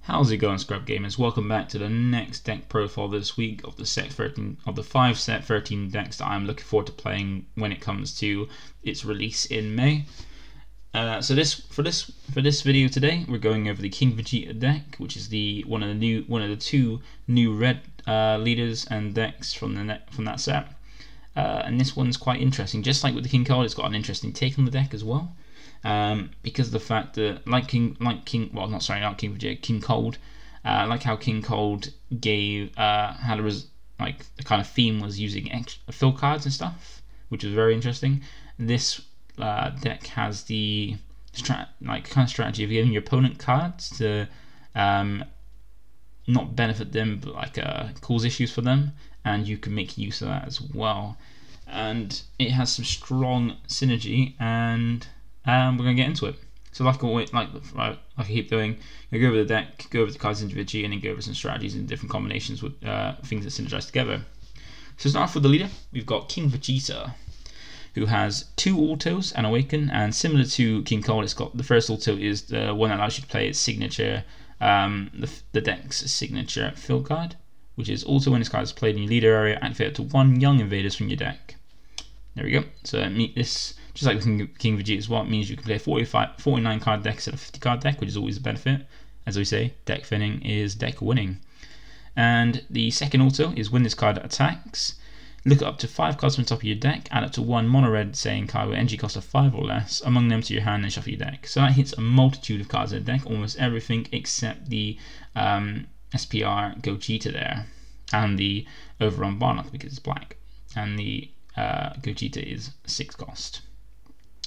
How's it going, ScrubGamers? Welcome back to the next deck profile this week of the set 13 of the 5 set 13 decks that I'm looking forward to playing when it comes to its release in May. For this video today, we're going over the King Vegeta deck, which is one of the two new red leaders and decks from that set. And this one's quite interesting. Just like with the King card, it's got an interesting take on the deck as well. Because of the fact that King Cold, like how King Cold gave had the kind of theme was using extra fill cards and stuff, which was very interesting. This deck has the kind of strategy of giving your opponent cards to not benefit them, but cause issues for them, and you can make use of that as well. And it has some strong synergy, and we're going to get into it. So like I keep doing, I go over the deck, go over the cards individually, and then go over some strategies and different combinations with things that synergize together. So start off with the leader. We've got King Vegeta, who has 2 autos and awaken, and similar to King Cold, it's got the first auto is the one that allows you to play its signature, the deck's signature fill card, which is also when this card is played in your leader area, activate up to 1 Young Invaders from your deck. There we go. So this, just like with King Vegeta as well, it means you can play a 49 card deck instead of 50 card deck, which is always a benefit. As we say, deck thinning is deck winning. And the second auto is when this card attacks, look up to 5 cards from the top of your deck, add up to 1 mono red Saiyan card with energy cost of 5 or less among them to your hand and shuffle your deck. So that hits a multitude of cards in the deck, almost everything except the SPR Gogeta there, and the Overrun Barnock because it's black, and the Gogeta is 6 cost.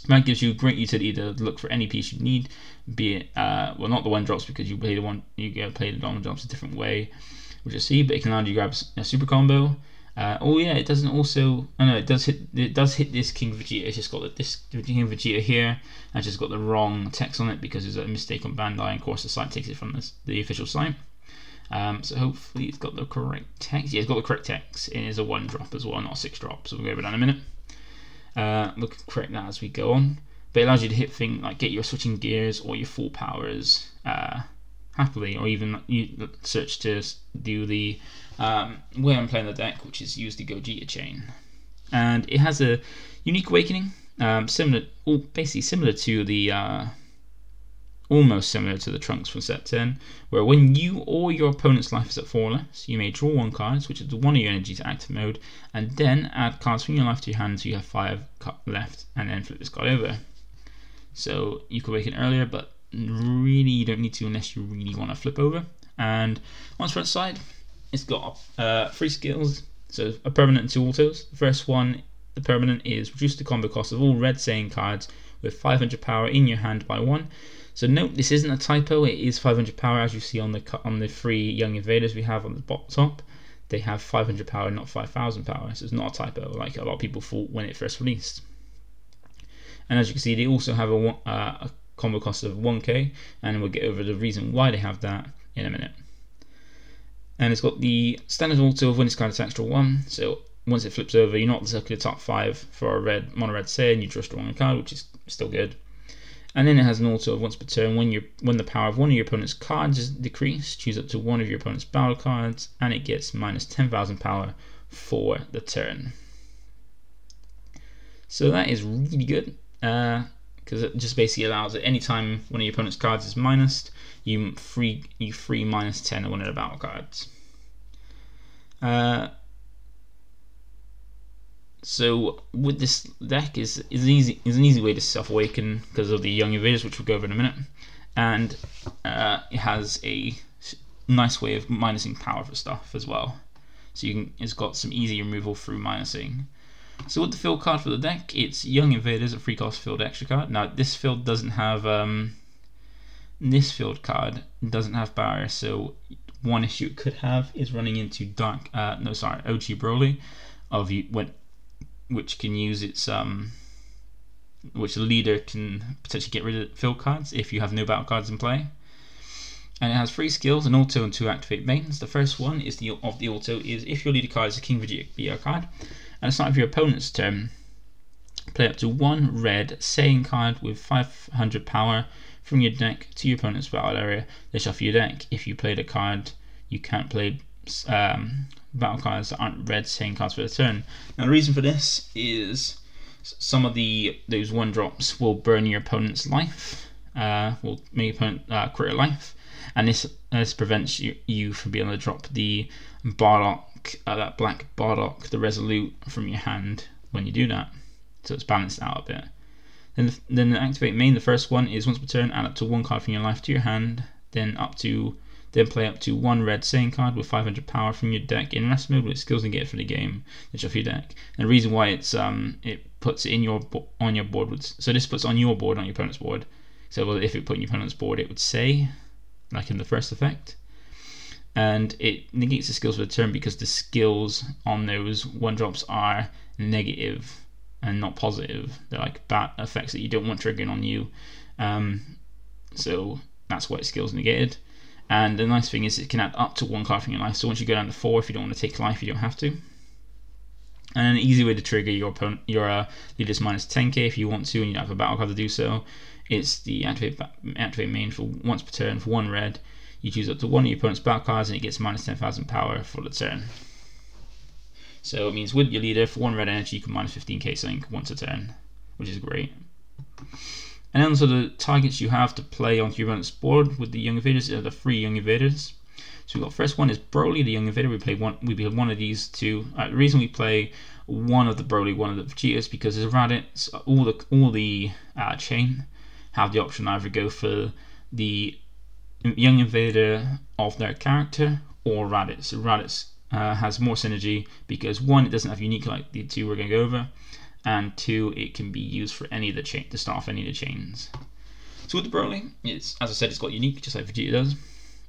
That gives you great utility to look for any piece you need, be it well, not the 1-drops because you play the 1-drops a different way, which you'll see, but it can allow you to grab a super combo. Oh yeah, it doesn't also. Oh no, it does hit this King Vegeta. It's just got this King Vegeta here. I just got the wrong text on it because there's a mistake on Bandai, and of course the site takes it from the official site. So hopefully it's got the correct text. Yeah, it's got the correct text. It is a 1-drop as well, not a 6-drop. So we'll go over that in a minute. Look, correct that as we go on. But it allows you to hit things like get your switching gears or your full powers happily, or even you search to do the way I'm playing the deck, which is use the Gogeta chain. And it has a unique awakening, basically similar to the almost similar to the Trunks from set 10, where when you or your opponent's life is at 4 or less, you may draw 1 card, switch it to 1 of your energy to active mode, and then add cards from your life to your hand until you have 5 left, and then flip this card over. So you could awaken earlier, but really you don't need to unless you really want to flip over. And on its front side, it's got 3 skills, so a permanent and 2 autos. The first one, the permanent, is reduce the combo cost of all red Saiyan cards with 500 power in your hand by 1. So note, this isn't a typo, it is 500 power, as you see on the 3 Young Invaders we have on the top. They have 500 power, not 5,000 power, so it's not a typo like a lot of people thought when it first released. And as you can see, they also have a combo cost of 1k, and we'll get over the reason why they have that in a minute. And it's got the standard auto of when this card attacks, draw 1, so once it flips over, you're not exactly the top 5 for a mono red Saiyan, you just draw 1 card, which is still good. And then it has an auto of once per turn, when the power of one of your opponent's cards is decreased, choose up to 1 of your opponent's battle cards, and it gets minus 10,000 power for the turn. So that is really good, because it just basically allows it anytime one of your opponent's cards is minused, you free minus 10 of one of the battle cards. So with this deck is an easy way to self-awaken because of the Young Invaders, which we'll go over in a minute, and it has a nice way of minusing power for stuff as well. So it's got some easy removal through minusing. So with the field card for the deck, it's Young Invaders, a 3-cost field extra card. Now this field doesn't have this field card doesn't have barrier, so one issue it could have is running into OG Broly which can use its which the leader can potentially get rid of field cards if you have no battle cards in play. And it has 3 skills, an auto and 2 activate mains. The first one is the auto is if your leader card is a King Vegeta card, and at the start of your opponent's turn, play up to 1 red Saiyan card with 500 power from your deck to your opponent's battle area, they shuffle your deck. If you played a card, you can't play battle cards that aren't red chain cards for the turn. Now the reason for this is some of those 1-drops will burn your opponent's life, will make your opponent crit a life, and this prevents you from being able to drop the Bardock, that black Bardock, the Resolute, from your hand when you do that. So it's balanced out a bit. Then the activate main, the first one is once per turn, add up to 1 card from your life to your hand, then play up to 1 red Saiyan card with 500 power from your deck in rest mode with skills negated for the game. Then shuffle your deck. And the reason why it puts it on your board so this puts on your board, on your opponent's board. So if it put on your opponent's board, it would say, like in the first effect. And it negates the skills for the turn because the skills on those 1-drops are negative and not positive. They're like bad effects that you don't want triggering on you. So that's why its skills negated. And the nice thing is it can add up to 1 card from your life. So once you go down to 4, if you don't want to take life, you don't have to. And an easy way to trigger your leader's minus 10k if you want to, and you have a battle card to do so. It's the activate main for once per turn for 1 red. You choose up to 1 of your opponent's battle cards, and it gets minus 10,000 power for the turn. So it means with your leader, for 1 red energy, you can minus 15k something once a turn, which is great. And then so the targets you have to play onto your opponent's board with the Young Invaders are the 3 Young Invaders. So we've got first one is Broly, the Young Invader. We play one of these two. The reason we play one of the Broly, one of the Vegetas, because there's Raditz, all the chain have the option either go for the Young Invader of their character or Raditz. So Raditz has more synergy because 1, it doesn't have unique like the 2 we're going to go over, and 2, it can be used for any of the chain to start off any of the chains. So with the Broly, it's, as I said, it's got unique just like Vegeta does,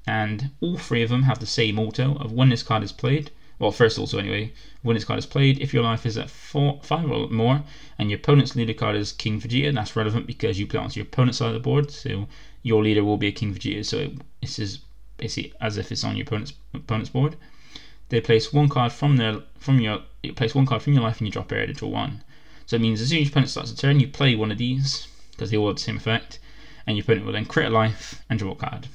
and all 3 of them have the same auto of when this card is played. Well, first auto anyway. When this card is played, if your life is at 5 or more, and your opponent's leader card is King Vegeta, that's relevant because you play it onto your opponent's side of the board. So your leader will be a King Vegeta. So this is basically as if it's on your opponent's board. They place 1 card from your life and you drop area to draw 1. So it means as soon as your opponent starts a turn, you play one of these because they all have the same effect, and your opponent will then crit a life and draw a card.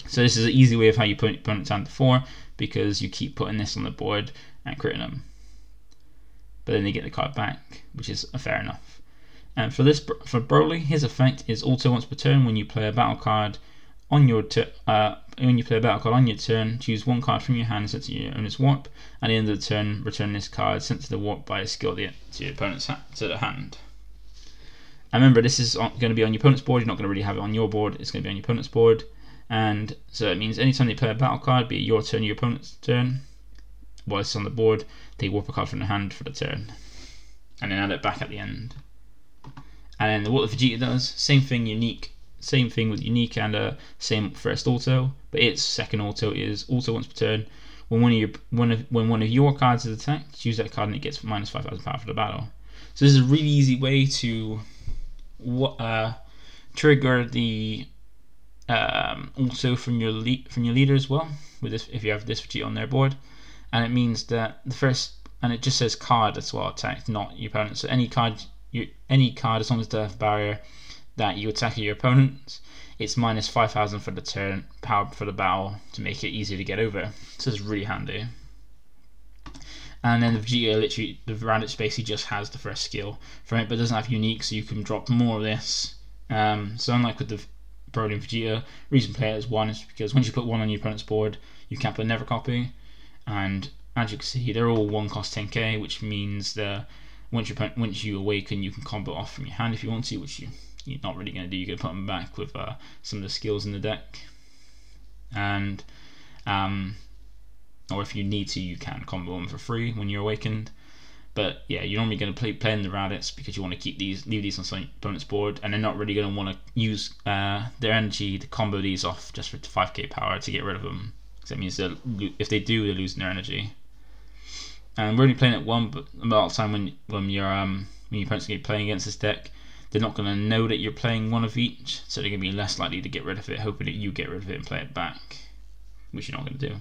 So this is an easy way of how you put your opponent down to 4, because you keep putting this on the board and critting them. But then they get the card back, which is fair enough. And for Broly, his effect is also once per turn. When you play a battle card on your turn, choose 1 card from your hand sent to your owner's warp. At the end of the turn, return this card sent to the warp by a skill to your opponent's hand. And remember, this is going to be on your opponent's board. You're not going to really have it on your board. It's going to be on your opponent's board. And so it means anytime they play a battle card, be it your turn or your opponent's turn, while it's on the board, they warp a card from their hand for the turn, and then add it back at the end. And then what the Vegeta does, same thing with unique and same first auto, but its second auto is also once per turn. When one of your cards is attacked, choose that card and it gets minus 5,000 power for the battle. So this is a really easy way to trigger the also from your leader as well, with this, if you have this Vegeta on their board. And it means that the first, and it just says card as well attacked, not your opponent. So any card as long as they have barrier that you attack your opponent, it's minus 5,000 for the turn, power for the battle, to make it easier to get over. So it's really handy. And then the Vegeta, literally, the Raditz basically just has the first skill from it, but doesn't have unique, so you can drop more of this. So unlike with the Broly and Vegeta, reason play it as 1 is because once you put 1 on your opponent's board, you can't put never copy. And as you can see, they're all 1 cost 10k, which means that once you awaken, you can combo off from your hand if you want to, which you're not really going to do. You're going to put them back with some of the skills in the deck, and or if you need to, you can combo them for free when you're awakened. But yeah, you're normally going to play in the Raditz because you want to leave these on some opponent's board, and they're not really going to want to use their energy to combo these off just for 5k power to get rid of them. Because that means that if they do, they're losing their energy. And we're only playing at 1, but a lot of the time when your opponent's going to be playing against this deck, they're not going to know that you're playing 1 of each, so they're going to be less likely to get rid of it, hoping that you get rid of it and play it back, which you're not going to do.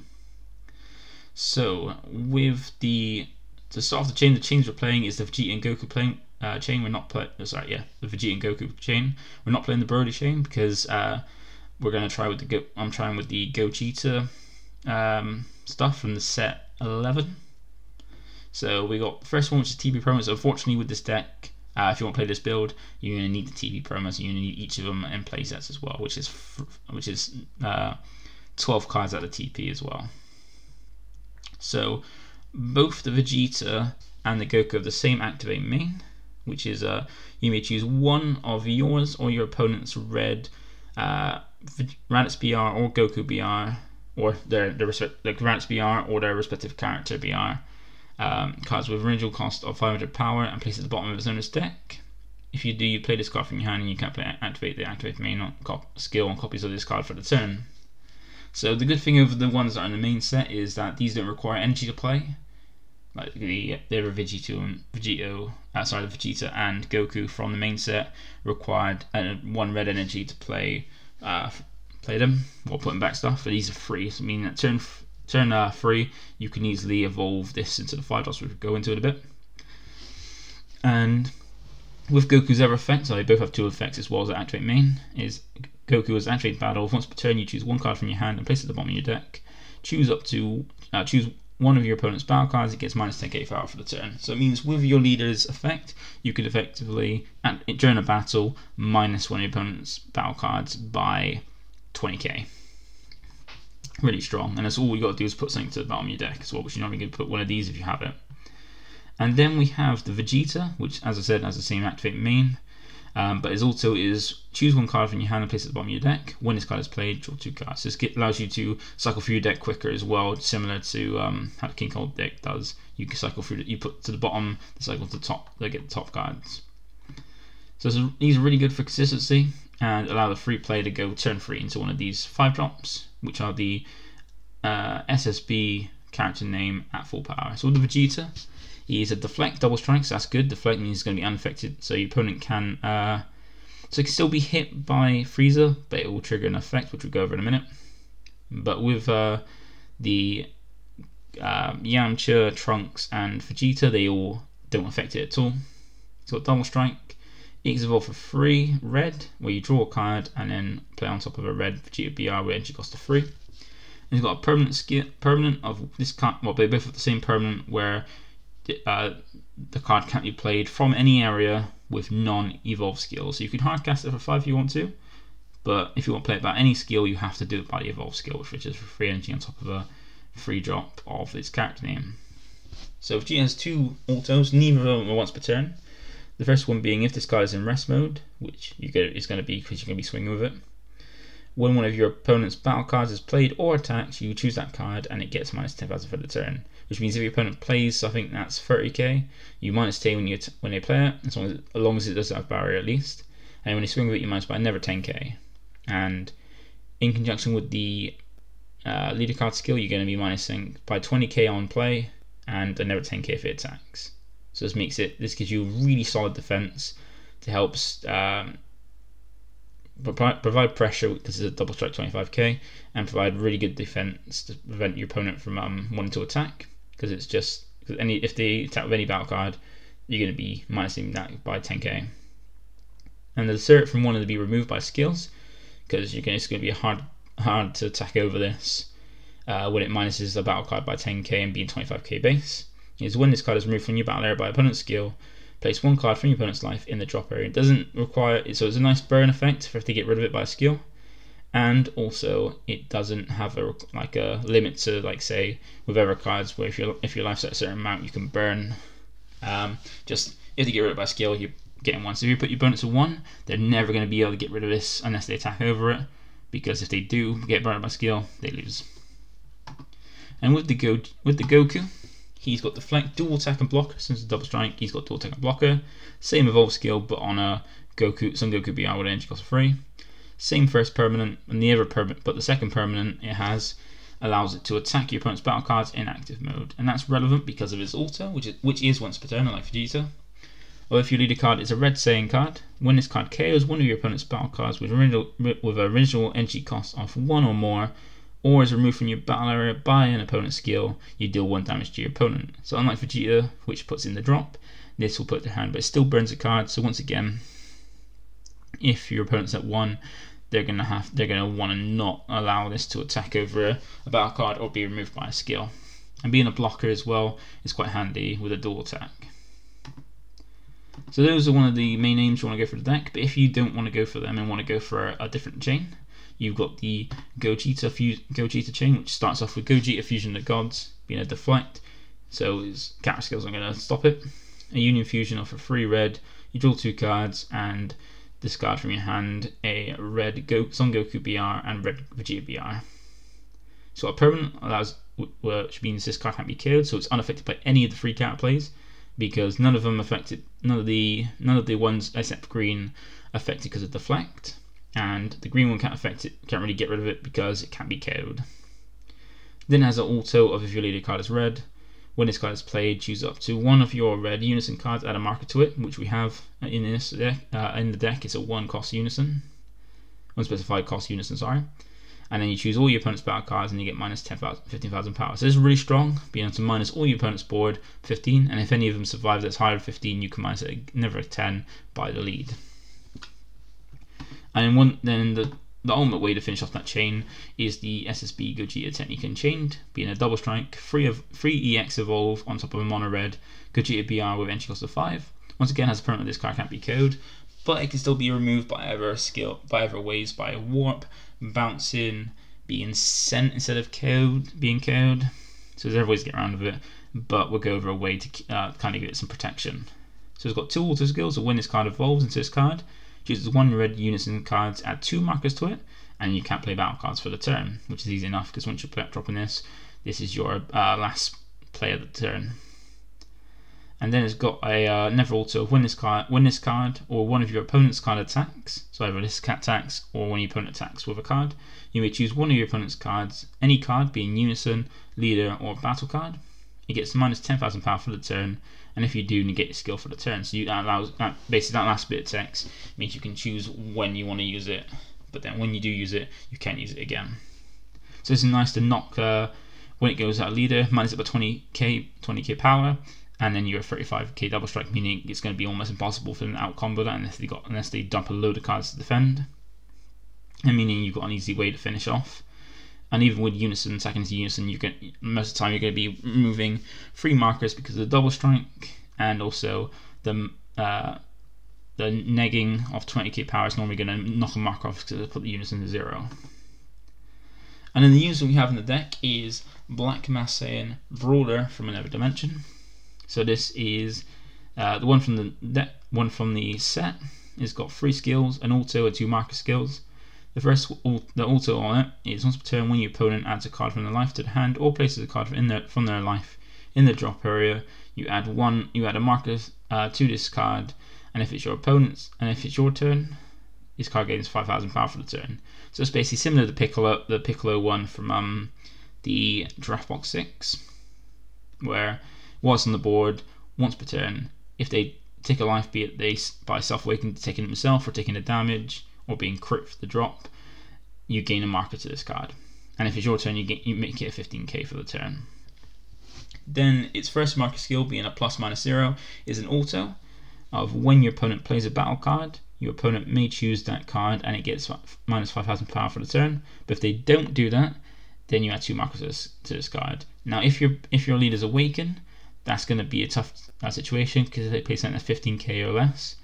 So with to start off the chains we're playing is the Vegeta and Goku chain. We're not playing. Sorry, yeah, the Vegeta and Goku chain. We're not playing the Broly chain because we're gonna try with the I'm trying with the Gogeta stuff from the set 11. So we got the first one, which is TP promos. So unfortunately, with this deck, if you want to play this build, you're gonna need the TP promos. You're gonna need each of them in play sets as well, which is 12 cards at the TP as well. So both the Vegeta and the Goku have the same activate main, which is you may choose one of yours or your opponent's red Raditz BR or Goku BR, or their Raditz BR or their respective character BR cards with original cost of 500 power and place it at the bottom of his owner's deck. If you do, you play this card from your hand and you can't activate the activate main skill on copies of this card for the turn. So the good thing over the ones that are in the main set is that these don't require energy to play. Like the Vegeta and Goku from the main set required 1 red energy to play them or put them back stuff. But these are free, so meaning that turn 3 you can easily evolve this into the 5 dots, which we'll go into in a bit. And with Goku's other effects, so they both have 2 effects as well as the activate main, is Goku has activate battle. Once per turn, you choose 1 card from your hand and place it at the bottom of your deck. Choose one of your opponent's battle cards. It gets minus 10k power for the turn. So it means with your leader's effect, you could effectively, during a battle, minus one of your opponent's battle cards by 20k. Really strong, and that's all you got to do is put something to the bottom of your deck as well, which you're not going to put one of these if you have it. And then we have the Vegeta, which, as I said, has the same activate main, but it also is choose 1 card from your hand and place it at the bottom of your deck. When this card is played, draw 2 cards. This allows you to cycle through your deck quicker as well, similar to how the King Cold deck does. You can cycle through, you put to the bottom, the cycle to the top, they get the top cards. So these are really good for consistency and allow the free play to go turn 3 into one of these 5 drops, which are the SSB character name at full power. So with the Vegeta, he's a deflect double strike, so that's good. Deflect means he's going to be unaffected, so your opponent can so it can still be hit by Frieza, but it will trigger an effect, which we'll go over in a minute. But with the Yamcha, Trunks, and Vegeta, they all don't affect it at all. He's got double strike. It can evolve for 3 red, where you draw a card and then play on top of a red Vegeta BR where energy costs 3. And he's got a permanent of this card. Well, they both have the same permanent where the card can't be played from any area with non-evolve skill. So you can hardcast it for 5 if you want to, but if you want to play it by any skill, you have to do it by the evolve skill, which is for 3 energy on top of a free drop of its character name. So Vegeta has 2 autos, neither of them are once per turn. The first one being if this card is in rest mode, which is going to be because you're going to be swinging with it. When one of your opponent's battle cards is played or attacked, you choose that card and it gets minus 10,000 for the turn. Which means if your opponent plays, I think that's 30k, you minus 10 when they play it, as long as it doesn't have barrier at least. And when they swing with it, you minus by another 10k. And in conjunction with the leader card skill, you're going to be minusing by 20k on play and another 10k if it attacks. So this gives you a really solid defense to help provide pressure because it's a double strike 25k, and provide really good defense to prevent your opponent from wanting to attack, because it's just if they attack with any battle card, you're going to be minusing that by 10k. And the cert from one to be removed by skills, because it's going to be hard to attack over this when it minuses a battle card by 10k and being 25k base. Is when this card is removed from your battle area by opponent's skill, place 1 card from your opponent's life in the drop area. It doesn't require so it's a nice burn effect if they get rid of it by a skill, and also it doesn't have a limit to, say with other cards where if your life's at a certain amount you can burn. Just if they get rid of it by skill, you're getting 1. So if you put your opponents to 1, they're never going to be able to get rid of this unless they attack over it, because if they do get burned by skill, they lose. And with the Goku, he's got deflect, dual attack and blocker. Since it's double strike, he's got dual attack and blocker. Same evolve skill, but on a Son Goku BR with energy cost 3. Same first permanent, and the other permanent, but the second permanent it has allows it to attack your opponent's battle cards in active mode, and that's relevant because of its auto, which is once per turn, like Vegeta. Or if your leader card is a red Saiyan card, when this card KOs one of your opponent's battle cards with original energy cost of 1 or more, or is removed from your battle area by an opponent's skill, you deal 1 damage to your opponent. So unlike Vegeta, which puts in the drop, this will put their hand, but it still burns a card. So once again, if your opponent's at 1, they're gonna want to not allow this to attack over a battle card or be removed by a skill. And being a blocker as well is quite handy with a dual attack. So those are one of the main names you want to go for the deck. But if you don't want to go for them and want to go for a different chain, you've got the Gogeta chain, which starts off with Gogeta Fusion of the Gods being a deflect, so his character skills are going to stop it. A Union Fusion of a 3 red, you draw 2 cards and discard from your hand a red Son Goku BR and red Vegeta BR. So a permanent allows, which means this card can't be killed, so it's unaffected by any of the 3 card plays, because none of the ones except green affected because of deflect, and the green one can't really get rid of it because it can't be KO'd. Then it has an auto of if your leader card is red. When this card is played, choose up to one of your red unison cards, add a marker to it, which we have in this deck. In the deck, it's a 1 specified cost unison, sorry. And then you choose all your opponent's battle cards and you get minus 15,000 power. So this is really strong, being able to minus all your opponent's board 15, and if any of them survive that's higher than 15, you can minus it never a 10 by the lead. And then the ultimate way to finish off that chain is the SSB Gogeta Technique Unchained, being a double strike, free EX evolve on top of a mono red Gogeta BR with entry cost of 5. Once again, has a permanent, this card can't be KO'd, but it can still be removed by either ways, by a warp, bouncing, being sent instead of being KO'd. So there's other ways to get around with it, but we'll go over a way to kind of give it some protection. So it's got 2 auto skills, so when this card evolves into this card, chooses 1 red unison cards, add 2 markers to it, and you can't play battle cards for the turn, which is easy enough because once you're dropping this is your last play of the turn. And then it's got a never auto. When this card or one of your opponent's card attacks, so either this cat attacks or when your opponent attacks with a card, you may choose one of your opponent's cards, any card being unison, leader, or battle card. It gets minus 10,000 power for the turn, and if you do, negate your skill for the turn. So basically that last bit of text means you can choose when you want to use it, but then when you do use it, you can't use it again. So it's nice to knock when it goes out leader, minus it by 20k power, and then you're a 35k double strike, meaning it's going to be almost impossible for them to out combo that unless they dump a load of cards to defend, and meaning you've got an easy way to finish off. And even with unison, attacking into unison, most of the time you're going to be removing 3 markers because of the double strike, and also the negging of 20k power is normally going to knock a marker off because it'll put the unison to 0. And then the unison we have in the deck is Black Massaian Brawler from Another Dimension. So this is the one from the set. It's got 3 skills, an auto and 2 marker skills. The auto on it is once per turn when your opponent adds a card from their life to the hand or places a card from their life in the drop area, you add a marker to this card, and if it's your opponent's and if it's your turn, this card gains 5,000 power for the turn. So it's basically similar to the Piccolo one from the Draft Box 6, where once on the board, once per turn, if they take a life, be it they by self-awakening taking it themselves or taking the damage or being crit for the drop, you gain a marker to this card. And if it's your turn, you make it a 15k for the turn. Then its first marker skill, being a ±0, is an auto of when your opponent plays a battle card, your opponent may choose that card and it gets minus 5,000 power for the turn. But if they don't do that, then you add 2 markers to this card. Now if your leader's awaken, that's going to be a tough situation because they play something at 15k or less.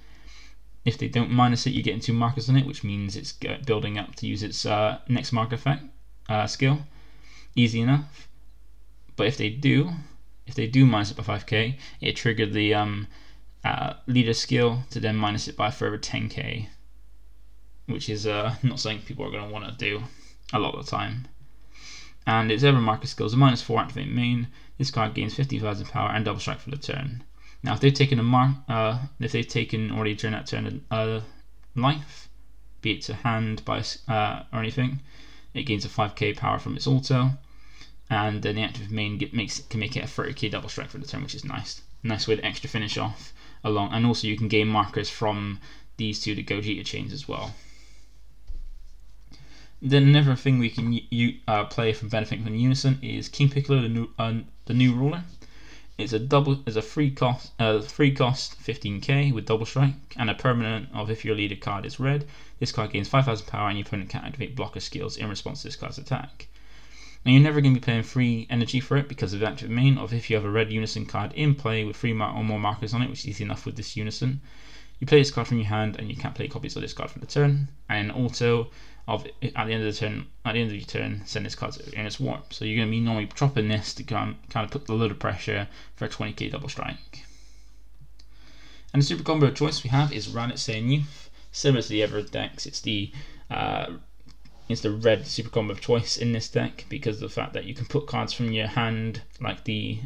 If they don't minus it, you're getting 2 markers on it, which means it's building up to use its next marker effect skill. Easy enough. But if they do minus it by 5k, it triggered the leader skill to then minus it by a further 10k, which is not something people are going to want to do a lot of the time. And its other marker skills a -4 activate main. This card gains 50,000 power and double strike for the turn. Now, if they've taken already during that turn life, be it to hand by or anything, it gains a 5k power from its auto, and then the active main can make it a 30k double strike for the turn, which is nice. Nice way to extra finish off along, and also you can gain markers from these 2 Gogeta chains as well. Then another thing we can play from benefiting from unison is King Piccolo, the new ruler. It's a free cost 15k with double strike, and a permanent of if your leader card is red, this card gains 5,000 power and your opponent can activate blocker skills in response to this card's attack. Now you're never going to be paying free energy for it because of the active main of if you have a red unison card in play with 3 or more markers on it, which is easy enough with this unison. You play this card from your hand and you can't play copies of this card for the turn, and also at the end of your turn, send this card in its warp. So you're going to be normally dropping this to kind of put a load of pressure for a 20k double strike. And the super combo of choice we have is Raditz Saiyan Youth. Similar to the Everett decks, it's the red super combo of choice in this deck because of the fact that you can put cards from your hand like the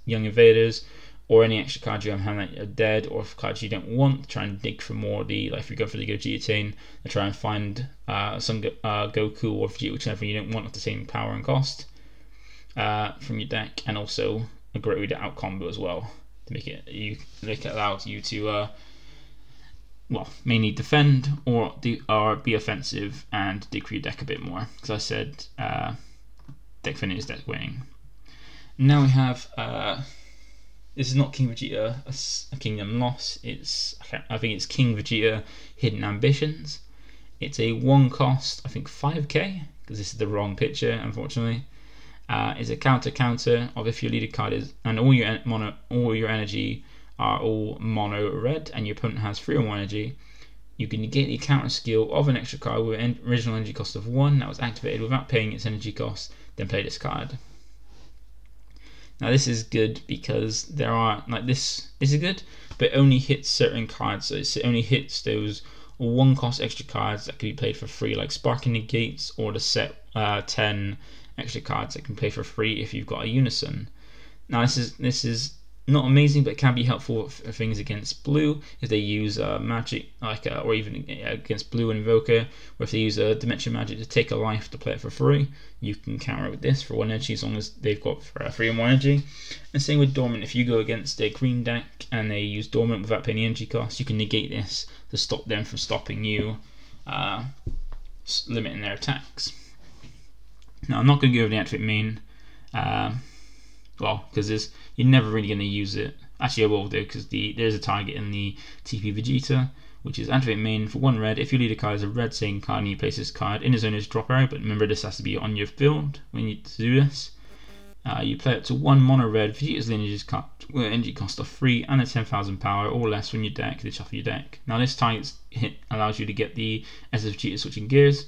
Young Invaders, or any extra cards you have in hand that are dead, or cards you don't want, try and dig for more. Like if you go for the Gogeta chain, and try and find some Goku or Vegeta, whichever you don't want at the same power and cost from your deck, and also a great way to out combo as well to make it allow you to mainly defend or be offensive and dig for your deck a bit more. Because I said deck defending is deck winning. Now we have. This is not King Vegeta, a Kingdom Loss. I think it's King Vegeta Hidden Ambitions. It's a 1 cost, I think 5k, because this is the wrong picture, unfortunately. It's a counter of if your leader card is, and all your energy are all mono red, and your opponent has 3 or more energy. You can negate the counter skill of an extra card with an original energy cost of 1 that was activated without paying its energy cost. Then play this card. Now this is good because there are this is good, but it only hits certain cards. So it only hits those 1 cost extra cards that can be played for free, like Sparking Negates, or the set 10 extra cards that can play for free if you've got a unison. Now this is not amazing, but it can be helpful for things against blue if they use magic, or even against blue and Invoker, or if they use a Dimension Magic to take a life to play it for free. You can counter it with this for 1 energy as long as they've got 3 or more energy. And same with Dormant. If you go against a green deck and they use Dormant without paying energy cost, you can negate this to stop them from stopping you, limiting their attacks. Now I'm not going to go over the activate main. Because you're never really going to use it. Actually, I will do, because there's a target in the TP Vegeta, which is activate main for 1 red. If your leader card is a red Saiyan card and you place this card in his own drop area, but remember this has to be on your field when you do this. You play up to 1 mono red Vegeta's lineage card with an energy cost of 3 and a 10,000 power or less from your deck. They shuffle your deck. Now this target hit allows you to get the SS Vegeta switching gears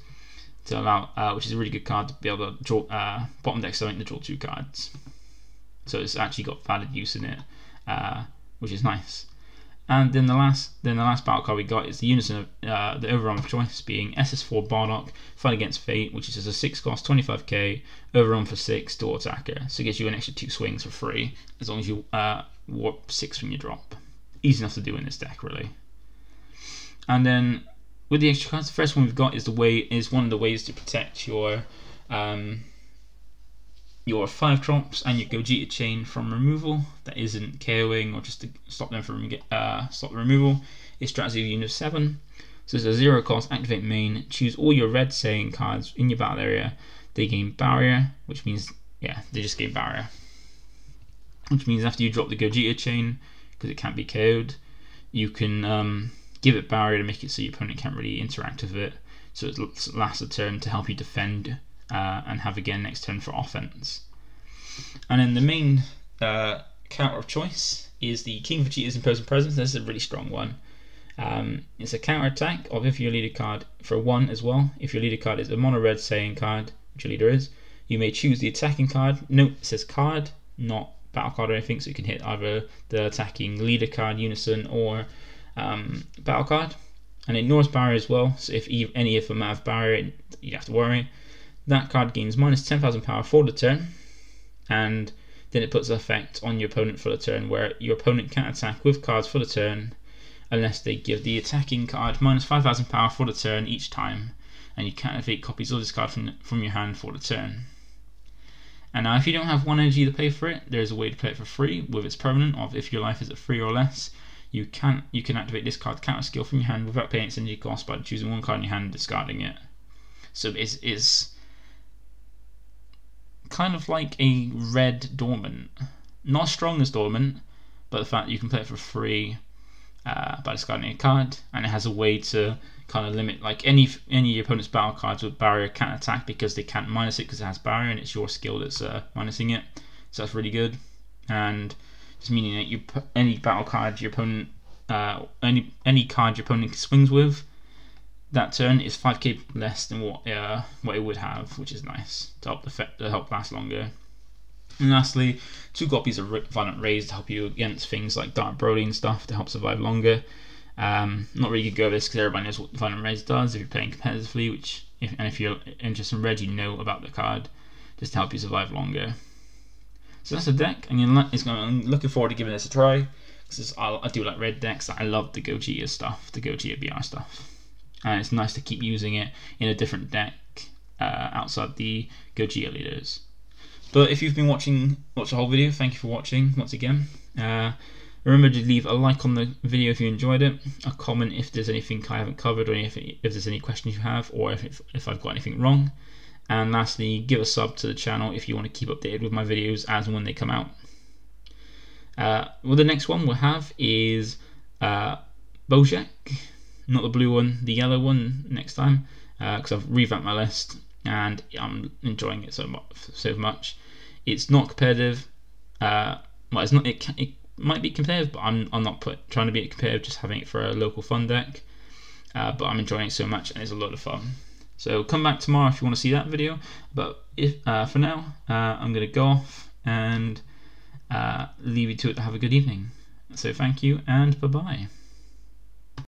to allow, which is a really good card to be able to draw bottom deck something to draw 2 cards. So it's actually got valid use in it, which is nice. And then the last battle card we got is the unison of the overarm of choice, being SS4 Bardock, Fight Against Fate, which is just a 6 cost, 25k, overarm for 6, dual attacker. So it gives you an extra 2 swings for free as long as you warp 6 from your drop. Easy enough to do in this deck, really. And then with the extra cards, the first one we've got is one of the ways to protect your 5 drops and your Gogeta chain from removal that isn't KOing or just to stop them from stop the removal. It's strategy of unit 7. So it's a 0 cost, activate main, choose all your red Saiyan cards in your battle area. They gain barrier, which means they just gain barrier. Which means after you drop the Gogeta chain, because it can't be KO'd, you can give it barrier to make it so your opponent can't really interact with it. So it lasts a turn to help you defend. And have again next turn for offense. And then the main counter of choice is the King Vegeta's Imposing Presence. This is a really strong one. It's a counter attack of if your leader card for 1 as well. If your leader card is a mono red Saiyan card, which your leader is, you may choose the attacking card. Note it says card, not battle card or anything, so you can hit either the attacking leader card, unison, or battle card. And it ignores barrier as well, so if any of them have barrier, you don't have to worry. That card gains minus 10,000 power for the turn, and then it puts an effect on your opponent for the turn where your opponent can't attack with cards for the turn unless they give the attacking card minus 5,000 power for the turn each time, and you can't activate copies of this card from your hand for the turn. And now if you don't have 1 energy to pay for it, there's a way to play it for free with its permanent of if your life is at 3 or less. You can activate this card counter skill from your hand without paying its energy cost by choosing 1 card in your hand and discarding it. So it's kind of like a red Dormant, not as strong as Dormant, but the fact that you can play it for free by discarding a card, and it has a way to kind of limit, like, any of your opponent's battle cards with barrier can't attack because they can't minus it because it has barrier, and it's your skill that's minusing it. So that's really good. And just meaning that you put any battle card your opponent, any card your opponent swings with that turn is 5k less than what it would have, which is nice to help last longer. And lastly, 2 copies of Violent Rays to help you against things like Dark Broly and stuff to help survive longer. Not really good go over this because everybody knows what Violent Rays does if you're playing competitively, if you're interested in red, you know about the card, just to help you survive longer. So that's the deck, and I'm looking forward to giving this a try, because I do like red decks. I love the Gogeta stuff, the Gogeta BR stuff, and it's nice to keep using it in a different deck outside the Gogeta leaders. But if you've been watching the whole video, thank you for watching once again. Remember to leave a like on the video if you enjoyed it, a comment if there's anything I haven't covered, or if there's any questions you have, or if I've got anything wrong. And lastly, give a sub to the channel if you want to keep updated with my videos as and when they come out. Well, the next one we'll have is Bojack, not the blue one, the yellow one next time, because I've revamped my list and I'm enjoying it so much. It's not competitive. Well, it's not. It might be competitive, but I'm not trying to be competitive. Just having it for a local fun deck. But I'm enjoying it so much, and it's a lot of fun. So come back tomorrow if you want to see that video. But for now, I'm going to go off and leave you to it to have a good evening. So thank you and bye bye.